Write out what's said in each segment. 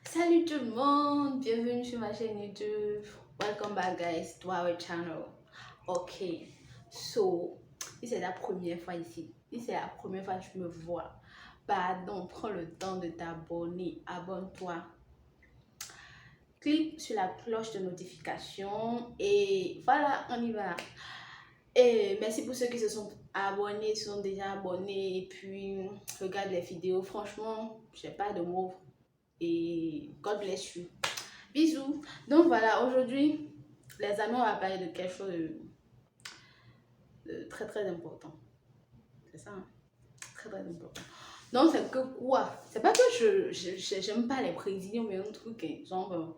Salut tout le monde, bienvenue sur ma chaîne YouTube. Welcome back guys to our channel. Ok, so, si c'est la première fois ici, si c'est la première fois que tu me vois, pardon, prends le temps de t'abonner, abonne-toi. Clique sur la cloche de notification et voilà, on y va. Et merci pour ceux qui se sont abonnés, sont déjà abonnés et puis regardent les vidéos. Franchement, j'ai pas de mots et God bless you. Bisous. Donc voilà, aujourd'hui, les amis, on va parler de quelque chose de très très important. C'est ça, hein? Très très important. Donc c'est que quoi? C'est pas que j'aime pas les présidents, mais un truc, hein, genre,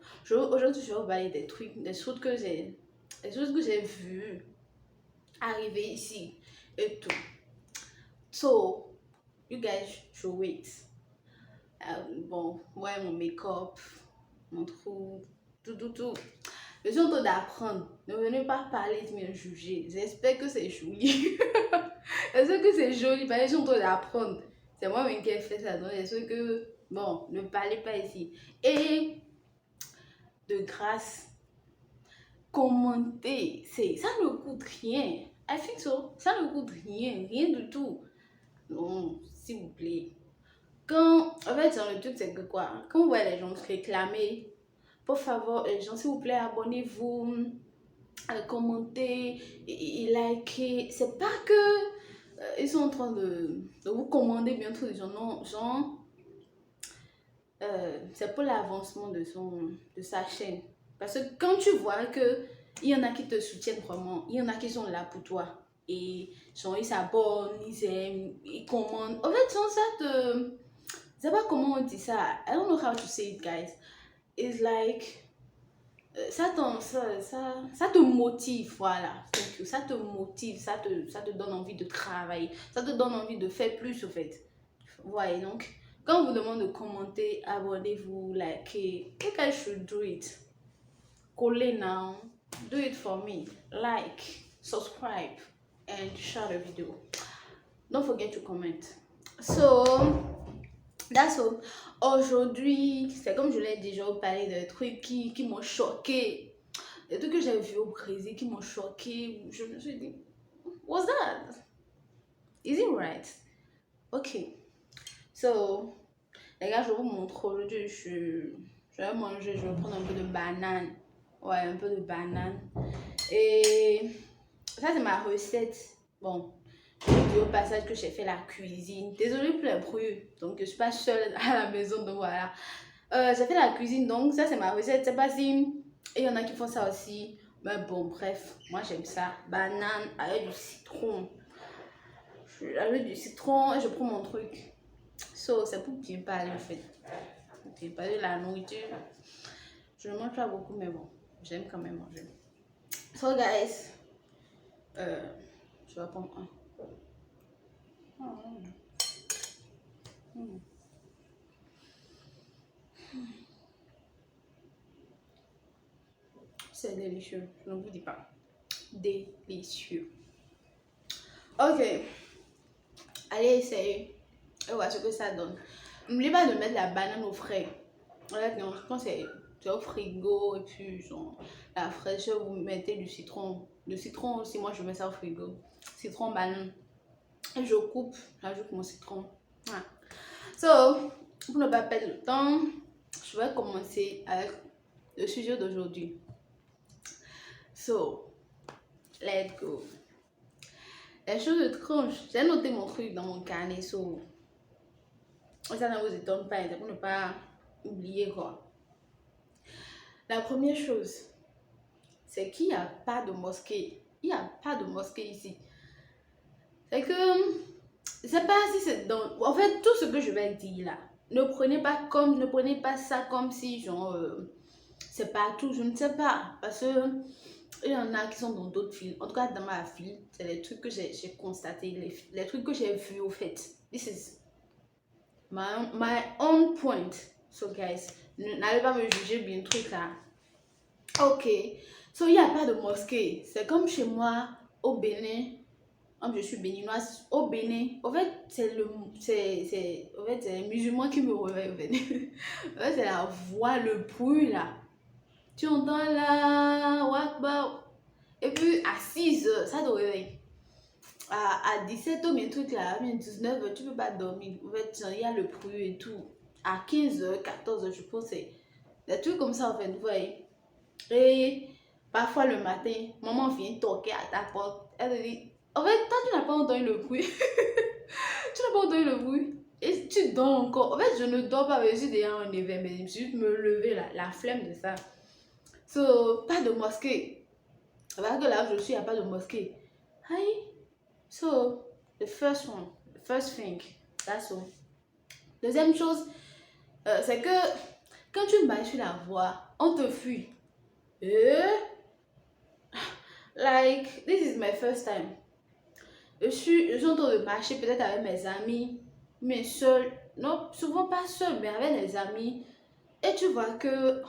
aujourd'hui, je vais vous parler des choses que j'ai vues arriver ici et tout. So, you guys should wait. Bon, ouais, mon make-up, mon trou, tout. Je suis en train d'apprendre. Ne venez pas parler de me juger. J'espère que c'est joli. J'espère que c'est joli parce que je suis en train d'apprendre. C'est moi-même qui ai fait ça. Donc, j'espère que, bon, ne parlez pas ici. Et de grâce, commentez. Ça ne coûte rien. I think so. Ça ne coûte rien. Rien du tout. Non, s'il vous plaît. En fait, dans le truc, c'est que quoi? Quand vous voyez les gens se réclamer, pour favor, les gens, s'il vous plaît, abonnez-vous. Commenter et liker. C'est pas que ils sont en train de vous commander bientôt des gens, non, genre c'est pour l'avancement de sa chaîne. Parce que quand tu vois que il y en a qui te soutiennent vraiment, il y en a qui sont là pour toi et genre ils s'abonnent, ils aiment, ils commandent. En fait, genre, ça te, je sais pas comment on dit ça. I don't know how to say it, guys. It's like ça te motive, voilà. Donc, ça te motive, ça te donne envie de travailler, ça te donne envie de faire plus, au fait. Voyez, donc, quand on vous demande de commenter, abonnez-vous, likez, you guys should do it. Collez now, do it for me. Like, subscribe, and share the video. Don't forget to comment. So, that's all. Aujourd'hui, c'est comme je l'ai déjà parlé de trucs qui m'ont choqué. Des trucs que j'ai vus au Brésil qui m'ont choqué. Je me suis dit, what's that? Is it right? Ok. So, les gars, je vous montre aujourd'hui. Je vais manger, je vais prendre un peu de banane. Ouais, un peu de banane. Et ça, c'est ma recette. Bon, je vous dis au passage que j'ai fait la cuisine. Désolée pour les bruits. Donc, je suis pas seule à la maison. Donc, voilà. J'ai fait la cuisine. Donc, ça, c'est ma recette. C'est pas si. Et il y en a qui font ça aussi. Mais bon, bref, moi j'aime ça. Banane avec du citron. Avec du citron et je prends mon truc. So, c'est pour bien parler en fait. Bien parler de la nourriture. Je ne mange pas beaucoup, mais bon, j'aime quand même manger. So, guys, je vais prendre un. C'est délicieux, je ne vous dis pas. Délicieux. Ok, allez essayer. Et voilà ce que ça donne. N'oubliez pas de mettre la banane au frais. Honnêtement, quand c'est au frigo et puis genre, la fraîcheur, vous mettez du citron. Le citron aussi, moi je mets ça au frigo. Citron, banane. Et je coupe, j'ajoute mon citron. Voilà. So, pour ne pas perdre le temps, je vais commencer avec le sujet d'aujourd'hui. So, let's go. Les choses étranges. J'ai noté mon truc dans mon carnet, so ça ne vous étonne pas, pour ne pas oublier quoi. La première chose, c'est qu'il n'y a pas de mosquée. Il n'y a pas de mosquée ici. C'est que, je sais pas si c'est dans... En fait, tout ce que je vais dire là, ne prenez pas ça comme si, genre, c'est partout, je ne sais pas. Parce que, il y en a qui sont dans d'autres villes. En tout cas, dans ma ville, c'est les trucs que j'ai constatés, les trucs que j'ai vus au fait. This is my own point. So, guys, n'allez pas me juger bien truc là. Ok, so il n'y a pas de mosquée. C'est comme chez moi au Bénin. Comme je suis béninoise, au Bénin, en fait, en fait, c'est les musulmans qui me réveillent, en fait. En fait, c'est la voix, le bruit, là. Tu entends là, Wakba. Et puis, à 6 heures, ça te réveille. À 17 heures, mes trucs là, à 19 heures, tu peux pas dormir. En fait, il y a le bruit et tout. À 15 heures, 14 heures, je pense, c'est des trucs comme ça, en fait, vous voyez. Et parfois, le matin, maman vient toquer à ta porte. Elle te dit, en fait, toi, tu n'as pas entendu le bruit. Tu n'as pas entendu le bruit. Et tu dors encore. En fait, je ne dors pas, mais je suis déjà en éveil, mais je me suis juste me lever là, la flemme de ça. So, pas de mosquée. Parce que là où je suis, il n'y a pas de mosquée. Hi. So, the first one, the first thing, that's all. Deuxième chose, c'est que quand tu marches sur la voie, on te fuit. Like, this is my first time. Je suis en train de marcher peut-être avec mes amis, mais seul. Non, souvent pas seul, mais avec des amis. Et tu vois que,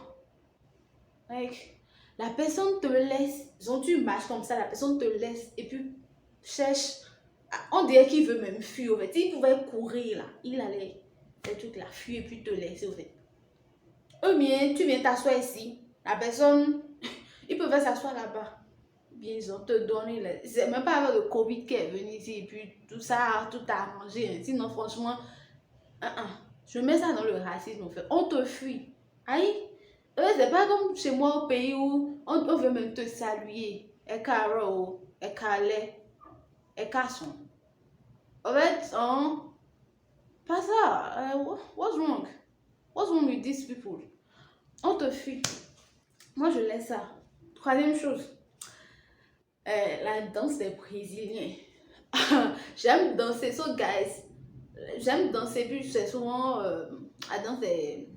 like, la personne te laisse. Genre, tu marches comme ça, la personne te laisse et puis cherche. On dirait qu'il veut même fuir, en fait. Il pouvait courir là. Il allait faire truc là, fuir et puis te laisser, en fait. Ou bien, tu viens t'asseoir ici. La personne, il pouvait s'asseoir là-bas. Bien, ils ont te donné. C'est même pas avec le Covid qui est venu ici et puis tout ça, tout a arrangé. Hein. Sinon, franchement, je mets ça dans le racisme, en fait. On te fuit. Aïe, c'est pas comme chez moi au pays où on veut même te saluer. Et caro, et calais, et casson. En fait, pas ça. What's wrong? What's wrong with these people? On te fuit. Moi, je laisse ça. Troisième chose, la danse des Brésiliens. J'aime danser. So, guys, j'aime danser. Puis, c'est souvent la danse des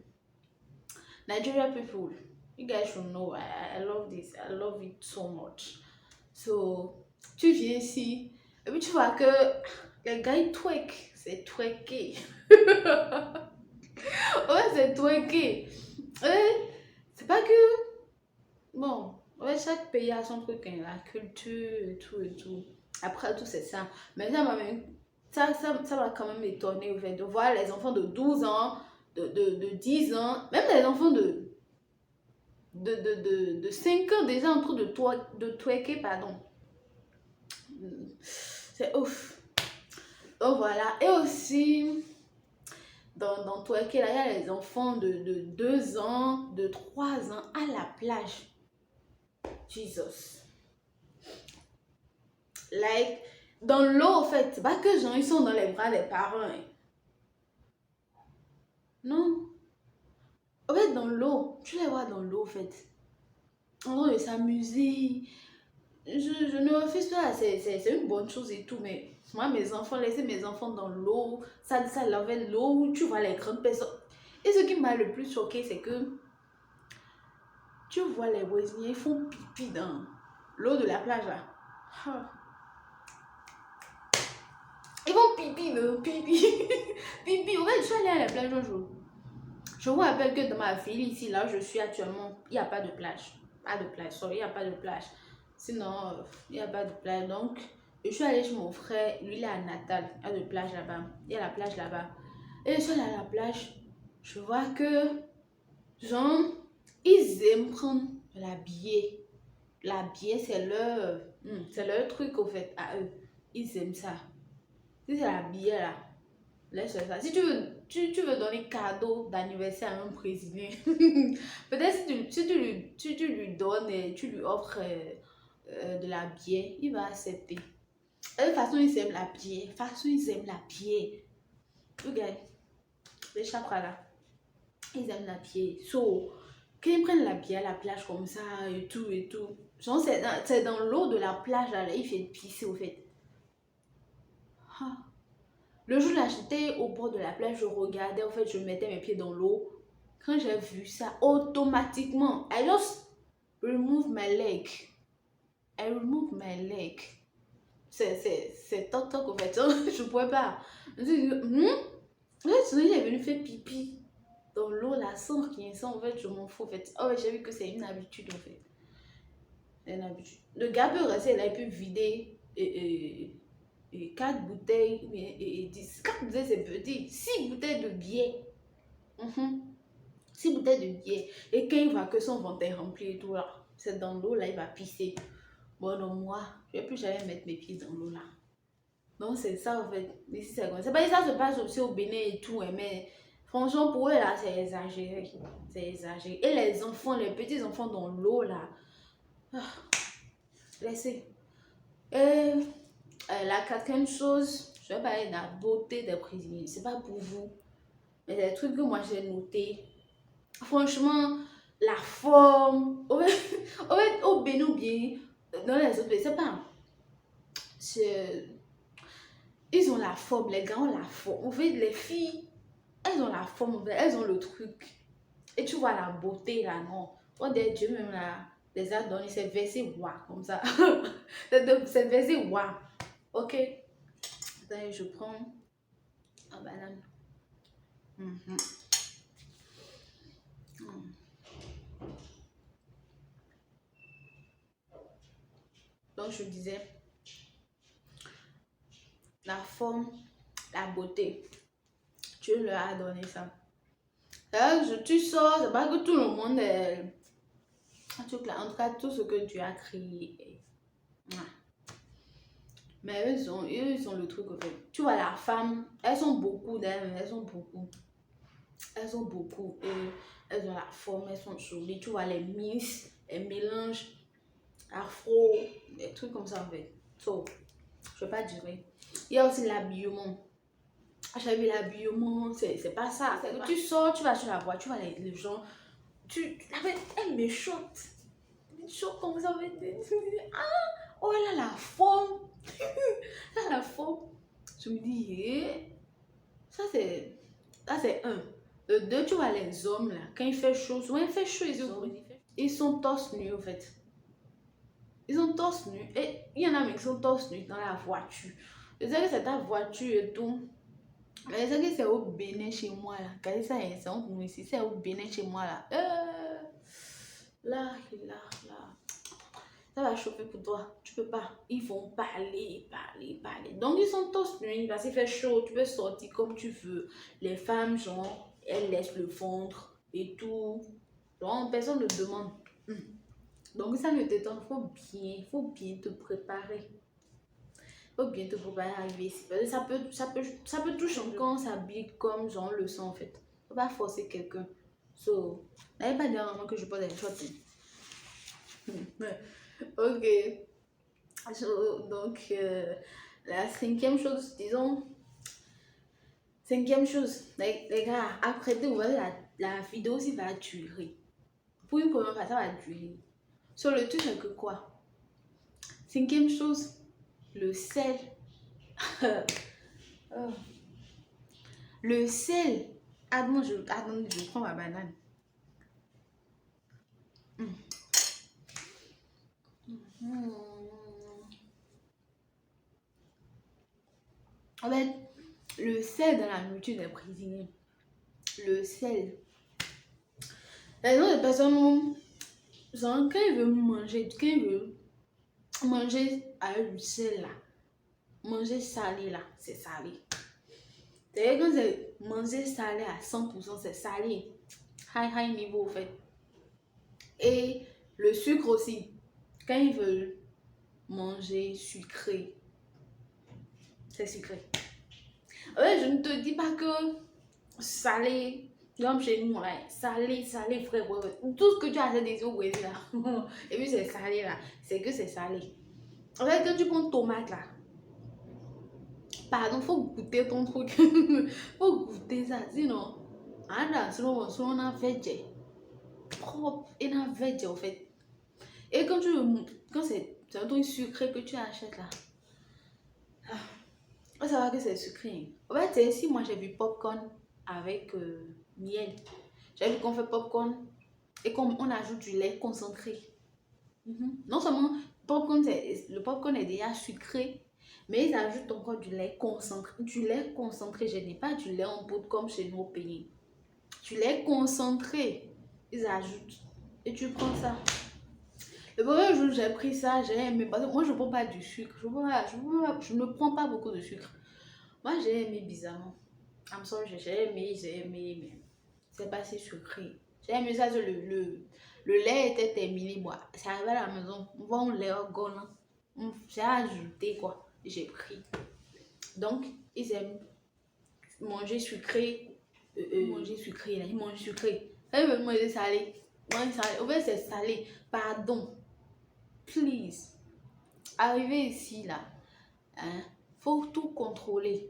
Nigerian people. You guys should know. I love this. I love it so much. So, tu viens ici. Et puis, tu vois que les gars, ils twerk. C'est twerké. Ouais, c'est twerké. C'est pas que. Bon, ouais, chaque pays a son truc, hein, la culture et tout et tout. Après tout, c'est ça. Mais ça m'a quand même étonné, en fait, de voir les enfants de 12 ans, de 10 ans, même les enfants de 5 ans déjà en train de twerker, pardon. C'est ouf. Donc voilà. Et aussi, dans twerker, là, il y a les enfants de 2 ans, de 3 ans à la plage. Jesus. Like, dans l'eau, en fait, c'est pas que genre, ils sont dans les bras des parents. Hein. Non. En fait, dans l'eau, tu les vois dans l'eau, en fait. En train de s'amuser. Je ne refuse pas, c'est une bonne chose et tout, mais moi, mes enfants, laisser mes enfants dans l'eau, ça lavait l'eau, tu vois les grandes personnes. Et ce qui m'a le plus choqué, c'est que tu vois les Brésiliens, ils font pipi dans l'eau de la plage, là. Ah. Ils vont pipi, pipi. Pipi. En fait, je suis allée à la plage un jour. Je vous rappelle que dans ma ville, ici, là où je suis actuellement, il n'y a pas de plage. Pas de plage, sorry, il n'y a pas de plage. Sinon, il n'y a pas de plage. Donc, je suis allée chez mon frère. Lui, il est à Natal. Il y a de plage là-bas. Il y a la plage là-bas. Et je suis allée à la plage. Je vois que, genre, ils aiment prendre la biais. La biais, c'est leur truc, au fait, à eux. Ils aiment ça. Si c'est la bière là, laisse ça. Si tu veux donner cadeau d'anniversaire à un Brésilien, peut-être si tu lui donnes et tu lui offres de la bière, il va accepter. De toute façon, ils aiment la bière. De toute façon, ils aiment la bière. Regarde, les chakras là, ils aiment la bière. So, quand ils prennent la bière à la plage comme ça et tout et tout, genre c'est dans l'eau de la plage là, il fait pisser au fait. Ah. Le jour là, j'étais au bord de la plage, je regardais, en fait, je mettais mes pieds dans l'eau. Quand j'ai vu ça, automatiquement, I just remove my leg. I remove my leg. C'est toc toc, en fait. Je ne pouvais pas. Je me suis dit, il est venu faire pipi dans l'eau, là, sans rien, sans, en fait, je m'en fous, en fait. Oh, j'ai vu que c'est une habitude, en fait. C'est une habitude. Le gars peut rester là, il peut vider et et 4 bouteilles, et 10. 4 bouteilles, c'est petit. 6 bouteilles de bière. 6 bouteilles de bière. Et quand il voit que son ventre est rempli et tout là, c'est dans l'eau là, il va pisser. Bon, donc moi, je ne vais plus jamais mettre mes pieds dans l'eau là. Donc c'est ça en fait. Ici, c'est comme ça. C'est pas que ça se passe aussi au Bénin et tout, hein, mais franchement, pour eux là, c'est exagéré. C'est exagéré. Et les enfants, les petits enfants dans l'eau là, ah, laissez. Et la quatrième chose, je vais parler de la beauté des prisonniers. C'est pas pour vous, mais c'est des trucs que moi j'ai noté. Franchement, la forme, au Bénin ou bien dans les autres pays, c'est pas. Ils ont la forme, les gars ont la forme. En fait, les filles, elles ont la forme, elles ont le truc. Et tu vois la beauté là, non? On dit Dieu même là, les a donné, c'est versé waouh, comme ça. C'est versé waouh. Ok? Attends, je prends un banane. Donc, je disais, la forme, la beauté. Dieu leur a donné ça. Tu sors, c'est pas que tout le monde est. En tout cas, tout ce que Dieu a créé. Mais eux, ils ont le truc en fait. Tu vois, la femme, elles sont beaucoup d'elles, elles sont beaucoup. Elles ont beaucoup. Elles ont la forme, elles sont jolies. Tu vois, les miss, les mélanges, afro, des trucs comme ça en fait. So, je vais pas dire. Il y a aussi l'habillement. J'ai vu l'habillement, c'est pas ça. C'est que tu sors, tu vas sur la voie, tu vois les gens. Elle me choque. Elle me choque comme ça. Ah, oh, elle a la forme. Elle a la forme. Je me dis, ça c'est un. Le deux, tu vois les hommes là, quand il fait chaud, souvent il fait chaud, ils sont torse nus en fait. Ils sont torse nus. Et il y en a même qui sont torse nus dans la voiture. Je sais que c'est ta voiture et tout. Mais je sais que c'est au Bénin chez moi là. Quand ça c'est honte nous ici, c'est au Bénin chez moi là. Là. Ça va chauffer pour toi. Tu peux pas. Ils vont parler. Donc ils sont tous nus parce qu'il fait chaud. Tu peux sortir comme tu veux. Les femmes, genre, elles laissent le ventre et tout. Donc personne ne demande. Donc ça ne t'étonne. Faut bien te préparer. Faut bien te préparer à arriver ici. Parce que ça peut tout changer quand on s'habille comme genre le sang en fait. Faut pas forcer quelqu'un. So, n'avez pas dernièrement que je porte des shorts. Ok. Donc, la cinquième chose, disons. Cinquième chose, les gars, après vous voyez la vidéo aussi va durer. Pour une première fois, ça va durer. Sur le truc, c'est que quoi? Cinquième chose, le sel. Oh. Le sel. Attends, je prends ma banane. En fait, le sel dans la nourriture des prisonniers. Le sel. Les autres personnes, genre, quand ils veulent manger avec du sel là, manger salé là, c'est salé. C'est quand c'est manger salé à 100%, c'est salé. High niveau en fait. Et le sucre aussi. Quand ils veulent manger sucré, c'est sucré. Ouais, je ne te dis pas que salé, comme chez nous, là, salé, frère. Tout ce que tu as des eaux, là. Et puis c'est salé là. C'est que c'est salé. En fait, quand tu prends tomate là, pardon, faut goûter ton truc. Faut goûter ça. Sinon, sinon on a veggie. Propre. Et on a veggie en fait. Et quand c'est un truc sucré que tu achètes là. On savoir que c'est sucré. En fait, si moi j'ai vu popcorn avec miel. J'ai vu qu'on fait popcorn et qu'on ajoute du lait concentré. Non seulement le popcorn est déjà sucré, mais ils ajoutent encore du lait concentré. Du lait concentré, je n'ai pas du lait en poudre comme chez nous au pays. Du lait concentré, ils ajoutent. Et tu prends ça. Le premier jour, j'ai pris ça, j'ai aimé. Parce que moi, je ne prends pas du sucre. Je ne prends pas beaucoup de sucre. Moi, j'ai aimé bizarrement. I'm sorry, j'ai aimé, mais c'est pas si sucré. J'ai aimé ça, le lait était terminé. Moi, c'est arrivé à la maison, on voit un lait au goût, j'ai ajouté quoi. J'ai pris. Donc, ils aiment manger sucré. Manger sucré, là, ils mangent sucré. Ils veulent manger salé. Manger salé. Au fait, c'est salé. Pardon. Please. Arrivé ici, là, hein, faut tout contrôler.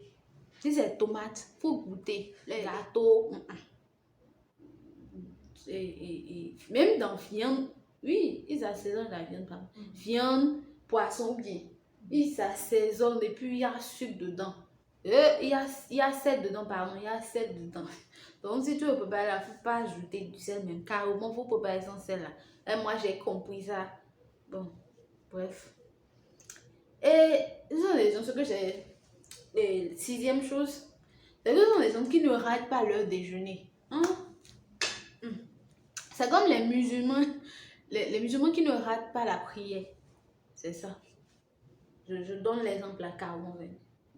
Si c'est tomate, faut goûter. Les gâteaux. Même dans viande, oui, ils assaisonnent la viande, pardon. Viande, poisson, bien. Ils assaisonnent et puis il y a sucre dedans. Il y a sel dedans, pardon, il y a sel dedans. Donc, si tu veux préparer là, il ne faut pas ajouter du sel, même carrément, il faut préparer sans sel là. Et moi, j'ai compris ça. Bon, bref. Et ce sont les gens, ce que j'ai. Et sixième chose, c'est que ce sont les gens qui ne ratent pas leur déjeuner. Hein? C'est comme les musulmans. Les musulmans qui ne ratent pas la prière. C'est ça. Je donne l'exemple là, carrément.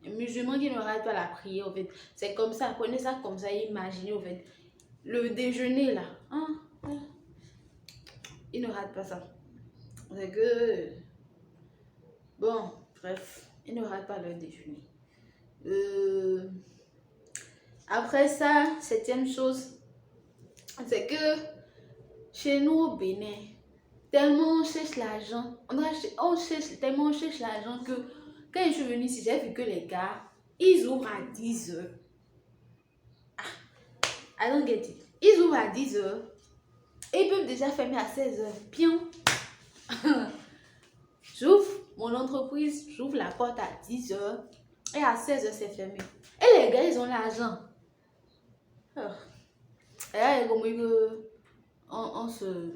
Les musulmans qui ne ratent pas la prière, en fait. C'est comme ça. Prenez ça comme ça. Imaginez, en fait. Le déjeuner là. Hein? Ils ne ratent pas ça. C'est que. Bon, bref. Ils ne ratent pas leur déjeuner. Après ça, septième chose, c'est que chez nous au Bénin, tellement on cherche l'argent, tellement on cherche l'argent que quand je suis venue ici, j'ai vu que les gars, ils ouvrent à 10 heures. I don't get it. Ils ouvrent à 10 heures et ils peuvent déjà fermer à 16 heures. Bien. J'ouvre mon entreprise, j'ouvre la porte à 10 heures et à 16 heures c'est fermé. Et les gars, ils ont l'argent. Et là, il y a comme que on se...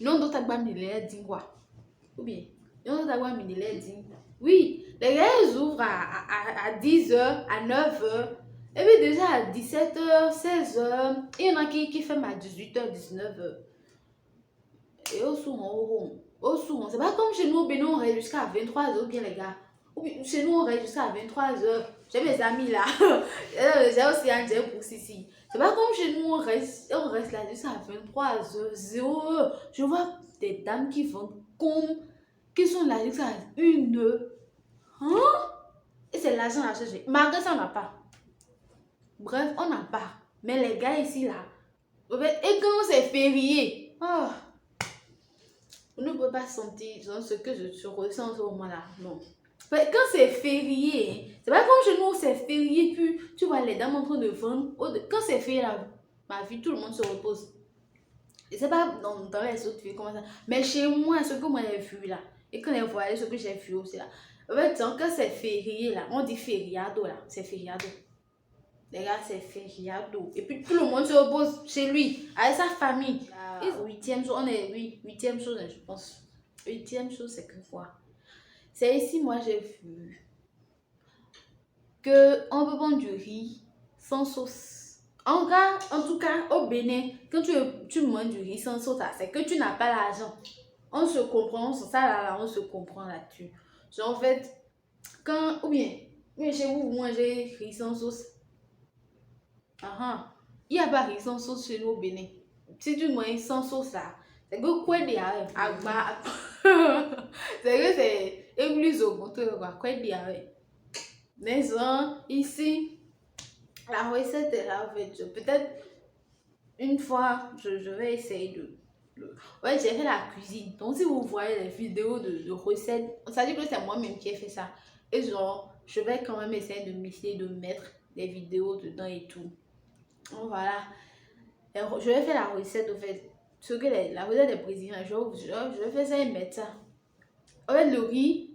Non, d'autres agba militaires disent quoi? Ou bien, non, d'autres agba militaires disent. Oui, les gars, ils ouvrent à 10h, à 9h. Et puis déjà à 17h, 16h. Il y en a qui ferment à 18h, 19h. Et au souvent, c'est pas comme chez nous au Bénin, on reste jusqu'à 23h, ou bien les gars. Ou bien, chez nous, on reste jusqu'à 23h. J'ai mes amis là. J'ai aussi un Dieu pour ici. C'est pas comme chez nous, on reste là jusqu'à 23h, 0h. Je vois des dames qui vendent qui sont là jusqu'à 1h. Hein? Et c'est l'argent à chercher. Malgré ça, on n'a pas. Bref, on n'a pas. Mais les gars ici là. Et quand c'est férié, vous ne pouvez pas sentir ce que je ressens en ce moment-là. Non. Quand c'est férié, c'est pas comme chez nous, c'est férié, puis tu vois les dames en train de vendre. Quand c'est férié là, ma vie, tout le monde se repose. Et c'est pas dans les autres villes comme ça. Mais chez moi, ce que moi j'ai vu là, et quand j'ai voyé ce que j'ai vu aussi là, en fait, quand c'est férié là, on dit fériado là, c'est fériado. Les gars, c'est fériado. Et puis tout le monde se repose chez lui, avec sa famille. Huitième chose, on est, oui, huitième chose, je pense. Huitième chose, c'est que quoi? C'est ici, moi, j'ai vu qu'on peut prendre du riz sans sauce. En tout cas, au Bénin, quand tu manges du riz sans sauce, c'est que tu n'as pas l'argent. On se comprend, ça là, on se comprend là-dessus. Genre, en fait, ou bien chez vous, vous mangez riz sans sauce. Il n'y a pas riz sans sauce chez nous au Bénin. Si tu manges sans sauce, là, c'est que quoi dire c'est que c'est église au contraire, quoi dire. Mais ici, la recette est là, en fait. Peut-être une fois, je vais essayer Ouais, j'ai fait la cuisine. Donc, si vous voyez les vidéos de recettes, ça dit que c'est moi-même qui ai fait ça. Et genre, je vais quand même essayer de mettre des vidéos dedans et tout. Donc, voilà. Et je vais faire la recette, en fait. Ce que la recette des brésiliens, je vais faire ça et mettre ça. En fait, le riz,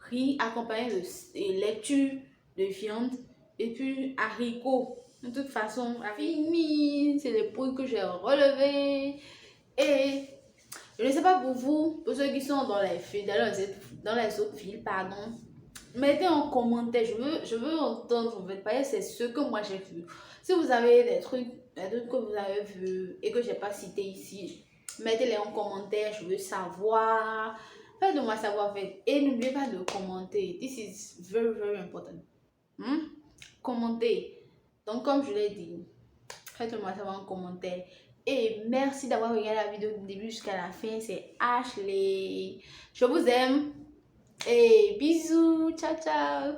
riz accompagné de laitue, de viande, et puis haricots. De toute façon, fini, c'est les points que j'ai relevés. Et je ne sais pas pour vous, pour ceux qui sont dans les autres villes, pardon. Mettez en commentaire, je veux entendre, en fait, parce que c'est ce que moi j'ai vu. Si vous avez des trucs les trucs que vous avez vus et que j'ai pas cité ici, mettez-les en commentaire, je veux savoir. Faites-moi savoir, faites. Et n'oubliez pas de commenter. This is very, very important. Commentez. Donc, comme je l'ai dit, faites-moi savoir en commentaire. Et merci d'avoir regardé la vidéo du début jusqu'à la fin. C'est Ashley. Je vous aime. Et bisous. Ciao, ciao.